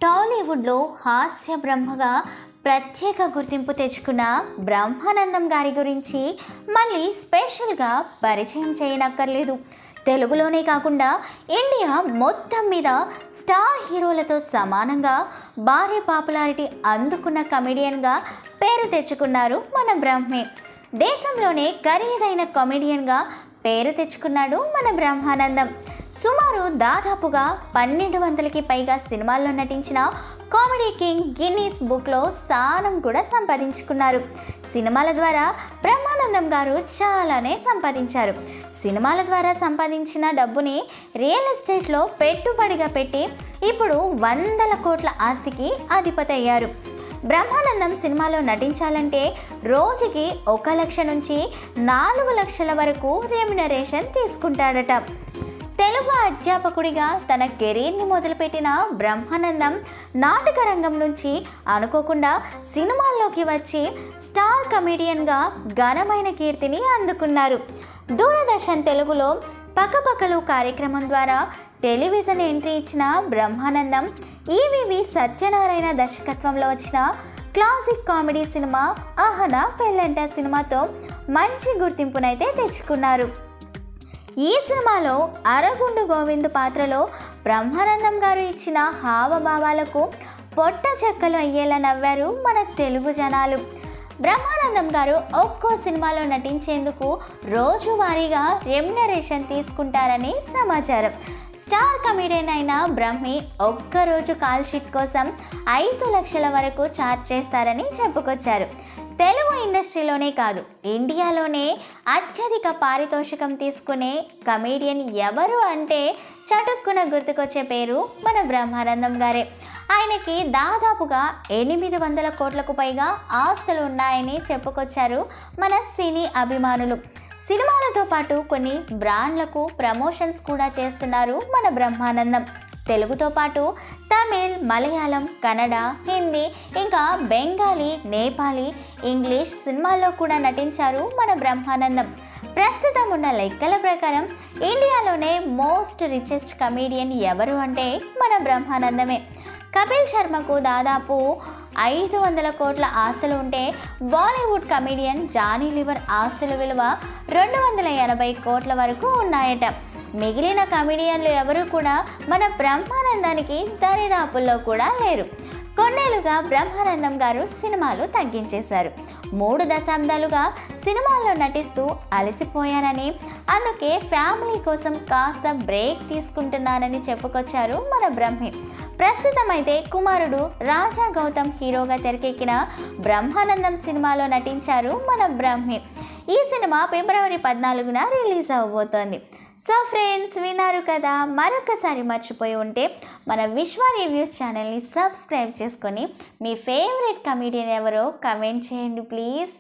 టాలీవుడ్లో హాస్య బ్రహ్మగా ప్రత్యేక గుర్తింపు తెచ్చుకున్న బ్రహ్మానందం గారి గురించి మళ్ళీ స్పెషల్గా పరిచయం చేయనక్కర్లేదు. తెలుగులోనే కాకుండా ఇండియా మొత్తం మీద స్టార్ హీరోలతో సమానంగా భారీ పాపులారిటీ అందుకున్న కమెడియన్గా పేరు తెచ్చుకున్నారు మన బ్రహ్మే. దేశంలోనే ఖరీదైన కమెడియన్గా పేరు తెచ్చుకున్నాడు మన బ్రహ్మానందం. సుమారు దాదాపుగా 1200కి పైగా సినిమాల్లో నటించిన కామెడీ కింగ్ గిన్నీస్ బుక్లో స్థానం కూడా సంపాదించుకున్నారు. సినిమాల ద్వారా బ్రహ్మానందం గారు చాలానే సంపాదించారు. సినిమాల ద్వారా సంపాదించిన డబ్బుని రియల్ ఎస్టేట్లో పెట్టుబడిగా పెట్టి ఇప్పుడు 100 కోట్ల ఆస్తికి అధిపతి అయ్యారు. బ్రహ్మానందం సినిమాలో నటించాలంటే రోజుకి 1 లక్ష నుంచి 4 లక్షల వరకు రెమ్యునరేషన్ తీసుకుంటాడట. తెలుగు అధ్యాపకుడిగా తన కెరీర్ని మొదలుపెట్టిన బ్రహ్మానందం నాటక రంగం నుంచి అనుకోకుండా సినిమాల్లోకి వచ్చి స్టార్ కమెడియన్గా ఘనమైన కీర్తిని అందుకున్నారు. దూరదర్శన్ తెలుగులో పక్కపక్కలు కార్యక్రమం ద్వారా టెలివిజన్ ఎంట్రీ ఇచ్చిన బ్రహ్మానందం ఈవీవి సత్యనారాయణ దర్శకత్వంలో వచ్చిన క్లాసిక్ కామెడీ సినిమా అహనా పెళ్ళంట సినిమాతో మంచి గుర్తింపునైతే తెచ్చుకున్నారు. ఈ సినిమాలో అరగుండు గోవింద్ పాత్రలో బ్రహ్మానందం గారు ఇచ్చిన హావభావాలకు పొట్ట చెక్కలు అయ్యేలా నవ్వారు మన తెలుగు జనాలు. బ్రహ్మానందం గారు ఒక్కో సినిమాలో నటించేందుకు రోజువారీగా రెమ్యునరేషన్ తీసుకుంటారని సమాచారం. స్టార్ కమెడియన్ అయిన బ్రహ్మి ఒక్కరోజు కాల్ షీట్ కోసం 5 లక్షల వరకు ఛార్జ్ చేస్తారని చెప్పుకొచ్చారు. తెలుగు ఇండస్ట్రీలోనే కాదు, ఇండియాలోనే అత్యధిక పారితోషికం తీసుకునే కమెడియన్ ఎవరు అంటే చటుక్కున గుర్తుకొచ్చే పేరు మన బ్రహ్మానందం గారే. ఆయనకి దాదాపుగా 800 కోట్లకు పైగా ఆస్తులు ఉన్నాయని చెప్పుకొచ్చారు మన సినీ అభిమానులు. సినిమాలతో పాటు కొన్ని బ్రాండ్లకు ప్రమోషన్స్ కూడా చేస్తున్నారు మన బ్రహ్మానందం. తెలుగుతో పాటు తమిళ్, మలయాళం, కన్నడ, హిందీ, ఇంకా బెంగాలీ, నేపాలీ, ఇంగ్లీష్ సినిమాల్లో కూడా నటించారు మన బ్రహ్మానందం. ప్రస్తుతం ఉన్న లెక్కల ప్రకారం ఇండియాలోనే మోస్ట్ రిచెస్ట్ కమెడియన్ ఎవరు అంటే మన బ్రహ్మానందమే. కపిల్ శర్మకు దాదాపు 500 కోట్ల ఆస్తులు ఉంటే బాలీవుడ్ కమెడియన్ జానీ లివర్ ఆస్తుల విలువ 280 కోట్ల వరకు ఉన్నాయట. మిగిలిన కమెడియన్లు ఎవరు కూడా మన బ్రహ్మానందానికి దరిదాపుల్లో కూడా లేరు. కొన్నేళ్లుగా బ్రహ్మానందం గారు సినిమాలు తగ్గించేశారు. 3 దశాబ్దాలుగా సినిమాల్లో నటిస్తూ అలసిపోయానని, అందుకే ఫ్యామిలీ కోసం కాస్త బ్రేక్ తీసుకుంటున్నానని చెప్పుకొచ్చారు మన బ్రహ్మి. ప్రస్తుతం అయితే కుమారుడు రాజా గౌతమ్ హీరోగా తెరకెక్కిన బ్రహ్మానందం సినిమాలో నటించారు మన బ్రహ్మి. ఈ సినిమా ఫిబ్రవరి 14న రిలీజ్ అవ్వబోతోంది. సో ఫ్రెండ్స్, విన్నారు కదా. మరొకసారి మర్చిపోయి ఉంటే మన విశ్వ రివ్యూస్ ఛానల్ని సబ్స్క్రైబ్ చేసుకొని మీ ఫేవరెట్ కమెడియన్ ఎవరో కమెంట్ చేయండి ప్లీజ్.